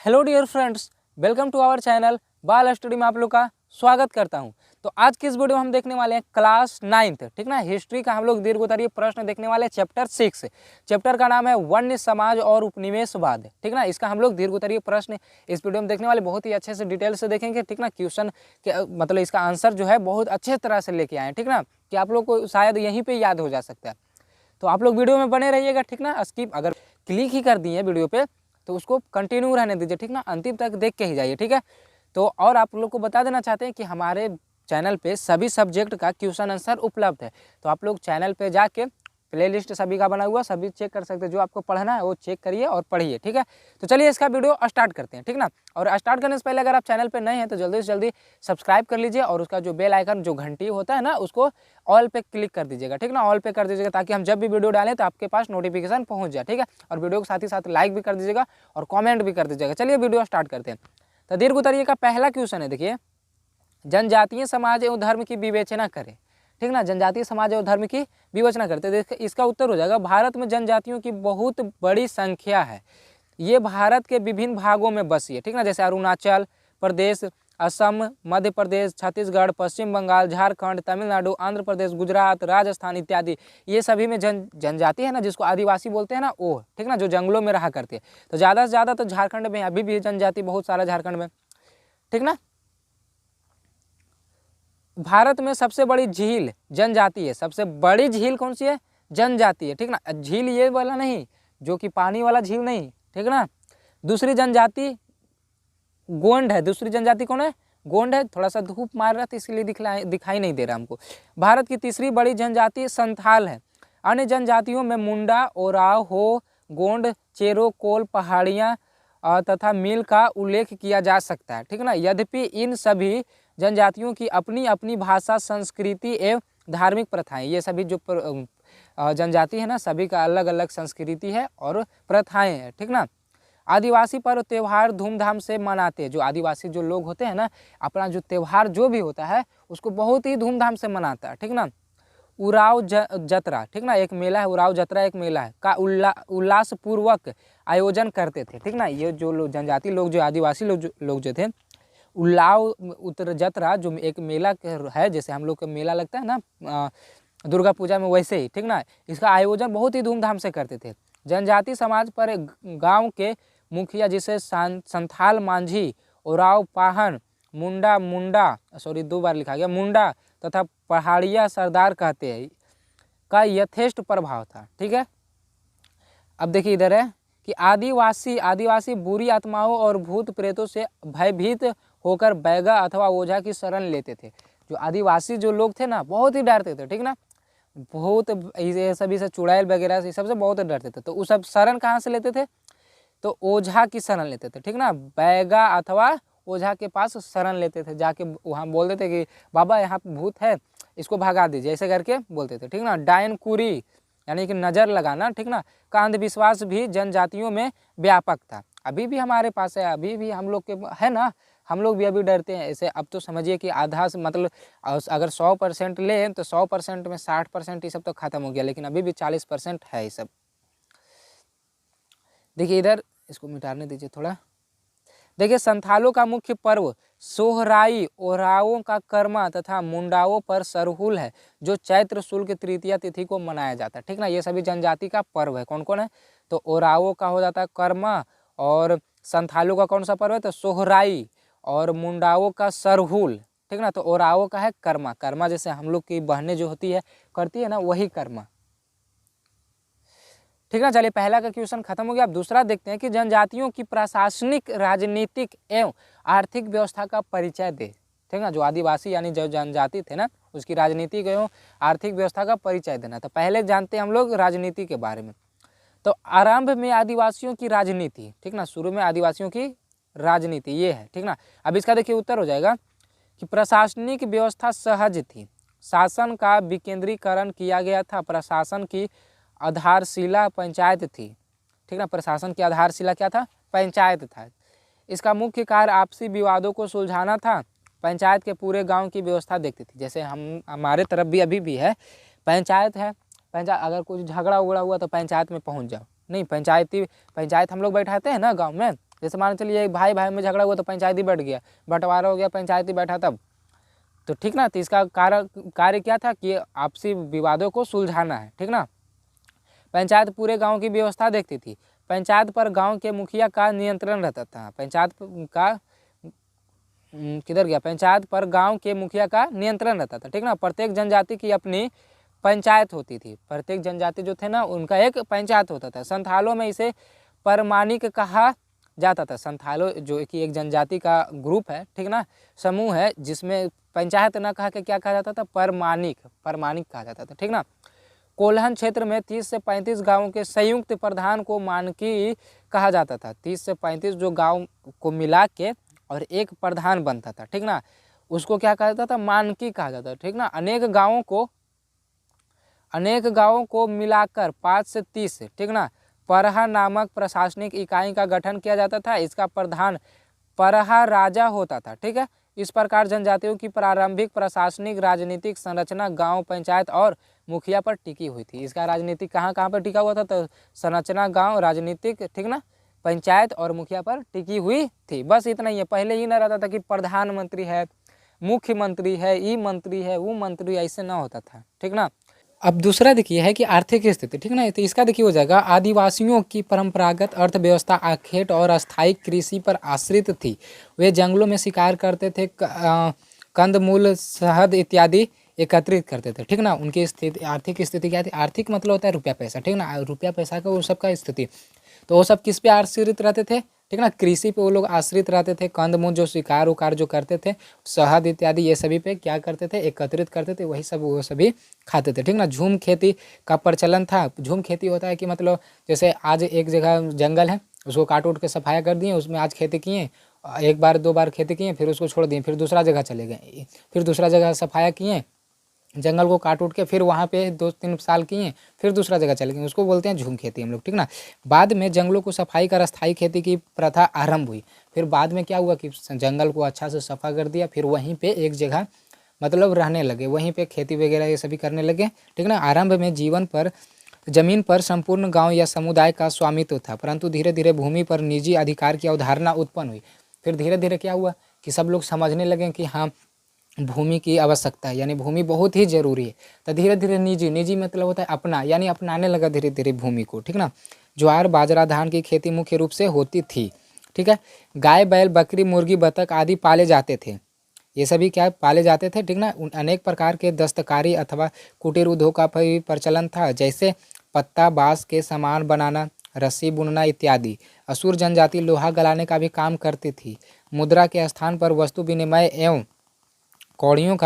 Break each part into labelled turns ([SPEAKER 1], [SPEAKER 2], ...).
[SPEAKER 1] Hello dear friends, welcome to our channel Bal study में आप लोग का स्वागत करता हूं। तो आज की इस वीडियो में हम देखने वाले हैं क्लास 9th, ठीक ना, हिस्ट्री का हम लोग दीर्घोत्तरीय प्रश्न देखने वाले हैं। चैप्टर 6, चैप्टर का नाम है वन्य समाज और उपनिवेशवाद, ठीक ना। इसका हम लोग दीर्घोत्तरीय प्रश्न इस वीडियो में देखने वाले, बहुत ही अच्छे से डिटेल से देखेंगे, ठीक ना। क्वेश्चन के मतलब इसका आंसर जो है बहुत अच्छे तरह से लेके आए, ठीक ना, कि आप लोग को शायद यहीं पर याद हो जा सकता है। तो आप लोग वीडियो में बने रहिएगा, ठीक ना। स्किप अगर क्लिक ही कर दिए वीडियो पे तो उसको कंटिन्यू रहने दीजिए, ठीक ना, अंतिम तक देख के ही जाइए, ठीक है। तो और आप लोग को बता देना चाहते हैं कि हमारे चैनल पे सभी सब्जेक्ट का क्वेश्चन आंसर उपलब्ध है। तो आप लोग चैनल पे जाके प्लेलिस्ट सभी का बना हुआ सभी चेक कर सकते हैं। जो आपको पढ़ना है वो चेक करिए और पढ़िए, ठीक है। तो चलिए इसका वीडियो स्टार्ट करते हैं, ठीक ना। और स्टार्ट करने से पहले अगर आप चैनल पे नए हैं तो जल्दी से जल्दी सब्सक्राइब कर लीजिए और उसका जो बेल आइकन जो घंटी होता है ना उसको ऑल पे क्लिक कर दीजिएगा, ठीक ना। ऑल पे कर दीजिएगा ताकि हम जब भी वीडियो डालें तो आपके पास नोटिफिकेशन पहुँच जाए, ठीक है। और वीडियो के साथ ही साथ लाइक भी कर दीजिएगा और कॉमेंट भी कर दीजिएगा। चलिए वीडियो स्टार्ट करते हैं। तो दीर्घोत्तरीय का पहला क्वेश्चन है, देखिए, जनजातीय समाज एवं धर्म की विवेचना करें, ठीक ना। जनजातीय समाज और धर्म की विवेचना करते हैं। इसका उत्तर हो जाएगा भारत में जनजातियों की बहुत बड़ी संख्या है। ये भारत के विभिन्न भागों में बसी है, ठीक ना, जैसे अरुणाचल प्रदेश, असम, मध्य प्रदेश, छत्तीसगढ़, पश्चिम बंगाल, झारखंड, तमिलनाडु, आंध्र प्रदेश, गुजरात, राजस्थान इत्यादि। ये सभी में जनजाति है ना, जिसको आदिवासी बोलते हैं ना, वो, ठीक ना, जो जंगलों में रहा करते हैं। तो ज़्यादा से ज़्यादा तो झारखंड में अभी भी जनजाति बहुत सारा झारखंड में, ठीक ना। भारत में सबसे बड़ी झील जनजाति है। सबसे बड़ी झील कौन सी है? जनजाति है, ठीक ना। झील ये वाला नहीं, जो कि पानी वाला झील नहीं, ठीक ना। दूसरी जनजाति गोंड है। दूसरी जनजाति कौन है? गोंड है। थोड़ा सा धूप मार रहा था इसलिए दिखाई नहीं दे रहा हमको। भारत की तीसरी बड़ी जनजाति संथाल है। अन्य जनजातियों में मुंडा, ओराव, हो, गोंड, चेरो, कोल, पहाड़ियाँ तथा मिल का उल्लेख किया जा सकता है, ठीक ना। यद्यपि इन सभी जनजातियों की अपनी अपनी भाषा, संस्कृति एवं धार्मिक प्रथाएं, ये सभी जो जनजाति है ना, सभी का अलग अलग संस्कृति है और प्रथाएं हैं, ठीक ना। आदिवासी पर्व त्यौहार धूमधाम से मनाते हैं। जो आदिवासी जो लोग होते हैं ना, अपना जो त्यौहार जो भी होता है उसको बहुत ही धूमधाम से मनाता है, ठीक ना। उराव जतरा, ठीक ना, एक मेला है। उराव जतरा एक मेला है का उल्लास पूर्वक आयोजन करते थे, ठीक ना। ये जो जनजाति लोग, जो आदिवासी लोग जो थे, उल्लाव उत्तर जतरा जो एक मेला है, जैसे हम लोग का मेला लगता है ना दुर्गा पूजा में, वैसे ही, ठीक ना, इसका आयोजन बहुत ही धूमधाम से करते थे। जनजाति समाज पर गांव के मुखिया, जिसे संथाल मांझी, ओराव पाहन, दो बार लिखा गया, मुंडा तथा पहाड़िया सरदार कहते हैं, का यथेष्ट प्रभाव था, ठीक है। अब देखिए इधर है कि आदिवासी बुरी आत्माओं और भूत प्रेतों से भयभीत होकर बैगा अथवा ओझा की शरण लेते थे। जो आदिवासी जो लोग थे ना, बहुत ही डरते थे, ठीक ना। बहुत ये सभी से चुड़ैल वगैरह से सबसे बहुत डरते थे। तो वो सब शरण कहाँ से लेते थे? तो ओझा की शरण लेते थे, ठीक ना। बैगा अथवा ओझा के पास शरण लेते थे, जाके वहाँ बोलते थे कि बाबा यहाँ भूत है, इसको भगा दीजिए, ऐसे करके बोलते थे, ठीक ना। डायन कुरी यानी कि नज़र लगाना, ठीक ना, का अंधविश्वास भी जनजातियों में व्यापक था। अभी भी हमारे पास है, अभी भी हम लोग के है ना, हम लोग भी अभी डरते हैं ऐसे। अब तो समझिए कि आधा से मतलब अगर 100% लें तो 100% में 60% ये सब तो खत्म हो गया, लेकिन अभी भी 40% है ये सब। देखिए इधर, इसको मिटाने दीजिए थोड़ा। देखिए, संथालों का मुख्य पर्व सोहराई, ओरावों का कर्मा तथा मुंडाओं पर सरहुल है, जो चैत्र शुक्ल तृतीया तिथि को मनाया जाता है, ठीक ना। ये सभी जनजाति का पर्व है। कौन कौन है? तो ओरावों का हो जाता है कर्मा, और संथालों का कौन सा पर्व है? तो सोहराई, और मुंडाओं का सरहुल, ठीक ना। तो ओरावों का है कर्मा। कर्मा जैसे हम लोग की बहनें जो होती है करती है ना, वही कर्मा, ठीक ना। चलिए पहला का क्वेश्चन खत्म हो गया। अब दूसरा देखते हैं कि जनजातियों की प्रशासनिक, राजनीतिक एवं आर्थिक व्यवस्था का परिचय दे, ठीक ना। जो आदिवासी यानी जो जनजाति थे ना, उसकी राजनीतिक एवं आर्थिक व्यवस्था का परिचय देना। तो पहले जानते हैं हम लोग राजनीति के बारे में। तो आरंभ में आदिवासियों की राजनीति, ठीक ना, शुरू में आदिवासियों की राजनीति ये है, ठीक ना। अब इसका देखिए उत्तर हो जाएगा कि प्रशासनिक व्यवस्था सहज थी, शासन का विकेंद्रीकरण किया गया था, प्रशासन की आधारशिला पंचायत थी, ठीक ना। प्रशासन की आधारशिला क्या था? पंचायत था। इसका मुख्य कार्य आपसी विवादों को सुलझाना था। पंचायत के पूरे गांव की व्यवस्था देखती थी। जैसे हमारे तरफ भी अभी भी है, पंचायत है। पंचायत अगर कुछ झगड़ा उगड़ा हुआ तो पंचायत में पहुंच जाओ। नहीं, पंचायत हम लोग बैठाते हैं ना गांव में, जैसे मान चलिए भाई भाई में झगड़ा हुआ तो पंचायती बैठ गया, बंटवारा हो गया, पंचायती बैठा तब, तो ठीक ना। तो इसका कार्य क्या था कि आपसी विवादों को सुलझाना है, ठीक ना। पंचायत पूरे गांव की व्यवस्था देखती थी। पंचायत पर गांव के मुखिया का नियंत्रण रहता था। पंचायत का किधर गया, पंचायत पर गांव के मुखिया का नियंत्रण रहता था, ठीक ना। प्रत्येक जनजाति की अपनी पंचायत होती थी। प्रत्येक जनजाति जो थे ना उनका एक पंचायत होता था। संथालों में इसे परमाणिक कहा जाता था। संथालो जो कि एक जनजाति का ग्रुप है, ठीक ना, समूह है, जिसमें पंचायत ना कहा के क्या कहा जाता था, परमाणिक कहा जाता था, ठीक ना। कोल्हन क्षेत्र में 30 से 35 गांवों के संयुक्त प्रधान को मानकी कहा जाता था। 30 से 35 जो गांव को मिला के और एक प्रधान बनता था, ठीक ना, उसको क्या कहा जाता था, मानकी कहा जाता था, ठीक ना। अनेक गांवों को मिलाकर 5 से 30, ठीक ना, परहा नामक प्रशासनिक इकाई का गठन किया जाता था। इसका प्रधान परहा राजा होता था, ठीक है। इस प्रकार जनजातियों की प्रारंभिक प्रशासनिक राजनीतिक संरचना गांव, पंचायत और मुखिया पर टिकी हुई थी। इसका राजनीतिक कहाँ पर टिका हुआ था, तो संरचना गांव, राजनीतिक, ठीक ना, पंचायत और मुखिया पर टिकी हुई थी। बस इतना ही है। पहले ही ना रहता था कि प्रधानमंत्री है, मुख्यमंत्री है, ई मंत्री है, वो मंत्री, ऐसे ना होता था, ठीक ना। अब दूसरा देखिए है कि आर्थिक स्थिति, ठीक ना। तो इसका देखिए हो जाएगा, आदिवासियों की परंपरागत अर्थव्यवस्था आखेट और अस्थायी कृषि पर आश्रित थी। वे जंगलों में शिकार करते थे, कंदमूल, शहद इत्यादि एकत्रित करते थे, ठीक ना। उनकी स्थिति, आर्थिक स्थिति क्या थी, आर्थिक मतलब होता है रुपया पैसा, ठीक ना। रुपया पैसा का वो सबका स्थिति, तो वो सब किस पे आश्रित रहते थे, ठीक ना, कृषि पे वो लोग आश्रित रहते थे। कंदमूल जो शिकार उकार जो करते थे, शहद इत्यादि ये सभी पे क्या करते थे, एकत्रित करते थे, वही सब वो सभी खाते थे, ठीक ना। झूम खेती का प्रचलन था। झूम खेती होता है कि मतलब जैसे आज एक जगह जंगल है, उसको काट उट के सफाया कर दिए, उसमें आज खेती किए, एक बार दो बार खेती किए, फिर उसको छोड़ दिए, फिर दूसरा जगह चले गए, फिर दूसरा जगह सफाया किए, जंगल को काट उठ के, फिर वहाँ पे 2-3 साल किए, फिर दूसरा जगह चले गए, उसको बोलते हैं झूम खेती हम लोग, ठीक ना। बाद में जंगलों को सफाई कर अस्थायी खेती की प्रथा आरंभ हुई। फिर बाद में क्या हुआ कि जंगल को अच्छा से सफा कर दिया, फिर वहीं पे एक जगह मतलब रहने लगे, वहीं पे खेती वगैरह ये सभी करने लगे, ठीक ना। आरंभ में जमीन पर संपूर्ण गांव या समुदाय का स्वामित्व था, परंतु धीरे धीरे भूमि पर निजी अधिकार की अवधारणा उत्पन्न हुई। फिर धीरे धीरे क्या हुआ कि सब लोग समझने लगे कि हाँ भूमि की आवश्यकता है, यानी भूमि बहुत ही जरूरी है। तो धीरे धीरे निजी मतलब होता है अपना, यानी अपनाने लगा धीरे धीरे भूमि को, ठीक ना। ज्वार, बाजरा, धान की खेती मुख्य रूप से होती थी, ठीक है। गाय, बैल, बकरी, मुर्गी, बतख आदि पाले जाते थे। ये सभी क्या पाले जाते थे, ठीक ना। अनेक प्रकार के दस्तकारी अथवा कुटीर उद्योग का भी प्रचलन था, जैसे पत्ता बांस के सामान बनाना, रस्सी बुनना इत्यादि। असुर जनजाति लोहा गलाने का भी काम करती थी। मुद्रा के स्थान पर वस्तु विनिमय एवं कौड़ियों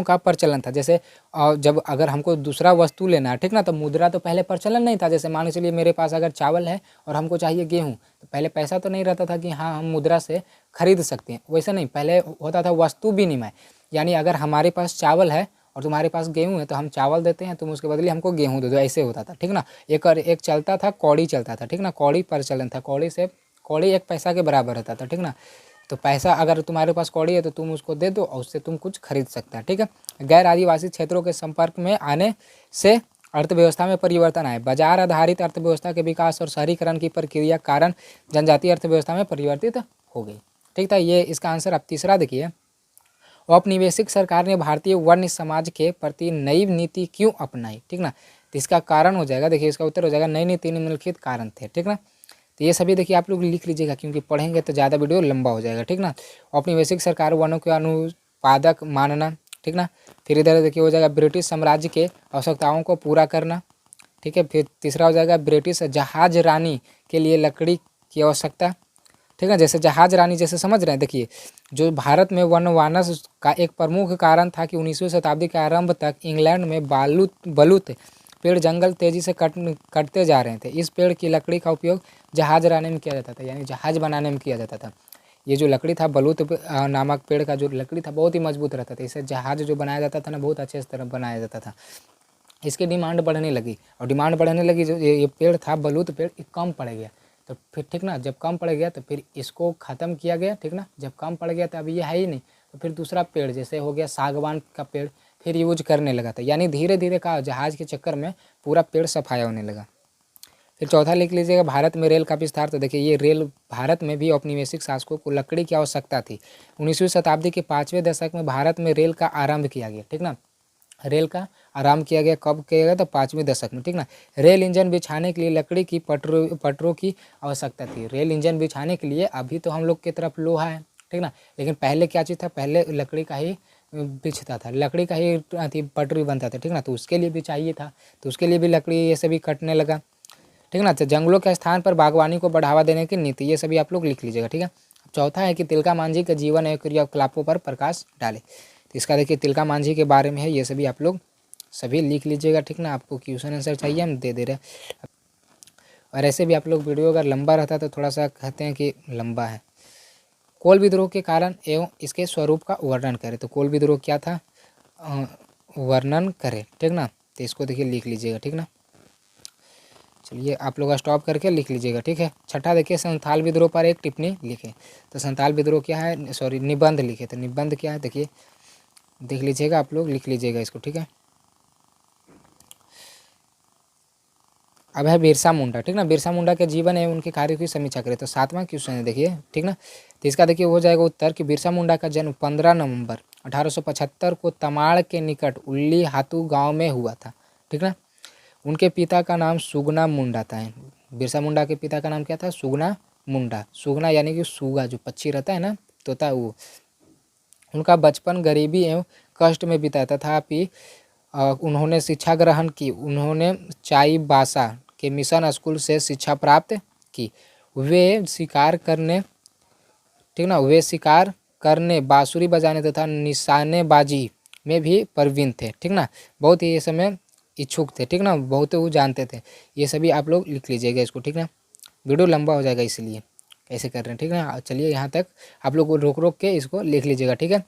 [SPEAKER 1] का प्रचलन था। जैसे जब अगर हमको दूसरा वस्तु लेना है, ठीक ना, तो मुद्रा तो पहले प्रचलन नहीं था। जैसे मान के चलिए मेरे पास अगर चावल है और हमको चाहिए गेहूँ, तो पहले पैसा तो नहीं रहता था कि हाँ हम मुद्रा से खरीद सकते हैं, वैसा नहीं। पहले होता था वस्तु विनिमय, यानी अगर हमारे पास चावल है और तुम्हारे पास गेहूँ है तो हम चावल देते हैं, तुम उसके बदले हमको गेहूँ दे दो, ऐसे होता था, ठीक ना। एक चलता था कौड़ी चलता था, ठीक ना। कौड़ी प्रचलन था, कौड़ी एक पैसा के बराबर रहता था, ठीक ना। तो पैसा अगर तुम्हारे पास कौड़ी है तो तुम उसको दे दो और उससे तुम कुछ खरीद सकता है, ठीक है। गैर आदिवासी क्षेत्रों के संपर्क में आने से अर्थव्यवस्था में परिवर्तन आए। बाजार आधारित अर्थव्यवस्था के विकास और शहरीकरण की प्रक्रिया कारण जनजातीय अर्थव्यवस्था में परिवर्तित हो गई, ठीक था। ये इसका आंसर। अब तीसरा देखिए, औपनिवेशिक सरकार ने भारतीय वर्ण समाज के प्रति नई नीति क्यों अपनाई, ठीक ना। तो इसका कारण हो जाएगा, देखिए इसका उत्तर हो जाएगा नई नीति निम्नलिखित कारण थे, ठीक ना। तो ये सभी देखिए आप लोग लिख लीजिएगा, क्योंकि पढ़ेंगे तो ज़्यादा वीडियो लंबा हो जाएगा, ठीक ना। औपनिवेशिक सरकार वनों के अनुत्पादक मानना, ठीक ना। फिर इधर देखिए हो जाएगा ब्रिटिश साम्राज्य के आवश्यकताओं को पूरा करना, ठीक है। फिर तीसरा हो जाएगा ब्रिटिश जहाज रानी के लिए लकड़ी की आवश्यकता, ठीक है। जैसे जहाज रानी जैसे समझ रहे हैं, देखिए जो भारत में वनवानस का एक प्रमुख कारण था कि 19वीं शताब्दी के आरंभ तक इंग्लैंड में बलूत पेड़ जंगल तेजी से कटते जा रहे थे। इस पेड़ की लकड़ी का उपयोग जहाज बनाने में किया जाता था, यानी जहाज बनाने में किया जाता था। ये जो लकड़ी था बलूत नामक पेड़ का जो लकड़ी था बहुत ही मजबूत रहता था, इसे जहाज जो बनाया जाता था ना बहुत अच्छे से तरह बनाया जाता था। इसकी डिमांड बढ़ने लगी, और डिमांड बढ़ने लगी, जो ये पेड़ था बलूत पेड़ कम पड़ गया, तो फिर ठीक ना, जब कम पड़ गया तो फिर इसको ख़त्म किया गया, ठीक ना। जब कम पड़ गया तो अब ये है ही नहीं, तो फिर दूसरा पेड़ जैसे हो गया सागवान का पेड़ फिर यूज करने लगा था, यानी धीरे धीरे का जहाज़ के चक्कर में पूरा पेड़ सफाया होने लगा। फिर चौथा लिख लीजिएगा भारत में रेल का विस्तार। तो देखिए ये रेल भारत में भी औपनिवेशिक शासकों को लकड़ी की आवश्यकता थी। 19वीं शताब्दी के 5वें दशक में भारत में रेल का आरंभ किया गया, ठीक ना। रेल का आरंभ किया गया कब किया गया? तो 5वें दशक में, ठीक ना। रेल इंजन बिछाने के लिए लकड़ी की पटरों की आवश्यकता थी। रेल इंजन बिछाने के लिए अभी तो हम लोग की तरफ लोहा है, ठीक ना, लेकिन पहले क्या चीज़ था? पहले लकड़ी का ही बिछता था, लकड़ी का ही पटरी बनता था, ठीक ना। तो उसके लिए भी चाहिए था, तो उसके लिए भी लकड़ी ये सभी कटने लगा, ठीक ना। तो जंगलों के स्थान पर बागवानी को बढ़ावा देने की नीति, ये सभी आप लोग लिख लीजिएगा, ठीक है। चौथा है कि तिलका मांझी के जीवन एवं क्रियाकलापों पर प्रकाश डाले। तो इसका देखिए तिलका मांझी के बारे में है, ये सभी आप लोग सभी लिख लीजिएगा, ठीक ना। आपको क्वेश्चन आंसर चाहिए हम दे रहे हैं। और ऐसे भी आप लोग वीडियो अगर लंबा रहता तो थोड़ा सा कहते हैं कि लंबा है। कोल विद्रोह के कारण एवं इसके स्वरूप का वर्णन करें। तो कोल विद्रोह क्या था? वर्णन करें, ठीक ना। तो इसको देखिए लिख लीजिएगा, ठीक ना। चलिए आप लोग स्टॉप करके लिख लीजिएगा, ठीक है। छठा देखिए संथाल विद्रोह पर एक टिप्पणी लिखें। तो संथाल विद्रोह क्या है? सॉरी, निबंध लिखे। तो निबंध क्या है देखिए देख लीजिएगा, आप लोग लिख लीजिएगा इसको, ठीक है। अब है बिरसा मुंडा, ठीक ना। बिरसा मुंडा के जीवन एवं उनके कार्यों की समीक्षा करें। तो 7वां क्वेश्चन है देखिए, ठीक ना। तो इसका देखिए हो जाएगा उत्तर कि बिरसा मुंडा का जन्म 15 नवंबर 1875 को तमाड़ के निकट उल्ली हातू गांव में हुआ था, ठीक ना। उनके पिता का नाम सुगना मुंडा था। बिरसा मुंडा के पिता का नाम क्या था? सुगना मुंडा। सुगना यानी कि सूगा, जो पक्षी रहता है ना, तोता, वो। उनका बचपन गरीबी एवं कष्ट में बीता, तथापि उन्होंने शिक्षा ग्रहण की। उन्होंने चाईबासा के मिशन स्कूल से शिक्षा प्राप्त की। वे शिकार करने, ठीक ना, वे शिकार करने, बांसुरी बजाने तथा निशानेबाजी में भी प्रवीण थे, ठीक ना। बहुत ही ये समय इच्छुक थे, ठीक ना, बहुत वो जानते थे। ये सभी आप लोग लिख लीजिएगा इसको, ठीक ना। वीडियो लंबा हो जाएगा इसलिए ऐसे कर रहे हैं, ठीक है। चलिए यहाँ तक आप लोग रोक रोक के इसको लिख लीजिएगा, ठीक है।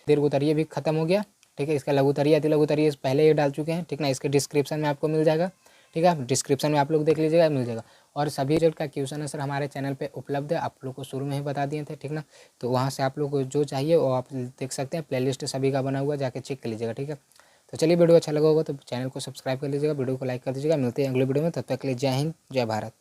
[SPEAKER 1] दीर्घ उत्तरीय भी खत्म हो गया, ठीक है। इसका लघु उत्तरीय अति लघु उत्तरीय पहले ही डाल चुके हैं, ठीक ना। इसके डिस्क्रिप्शन में आपको मिल जाएगा, ठीक है। डिस्क्रिप्शन में आप लोग देख लीजिएगा, मिल जाएगा। और सभी रिजल्ट का क्वेश्चन आंसर हमारे चैनल पे उपलब्ध है, आप लोग को शुरू में ही बता दिए थे, ठीक ना। तो वहाँ से आप लोग को जो चाहिए वो आप देख सकते हैं, प्लेलिस्ट सभी का बना हुआ, जाके चेक कर लीजिएगा, ठीक है। तो चलिए वीडियो अच्छा लगा होगा तो चैनल को सब्सक्राइब कर लीजिएगा, वीडियो को लाइक कर दीजिएगा। मिलते हैं अगले वीडियो में, तब तक के लिए जय हिंद, जय भारत।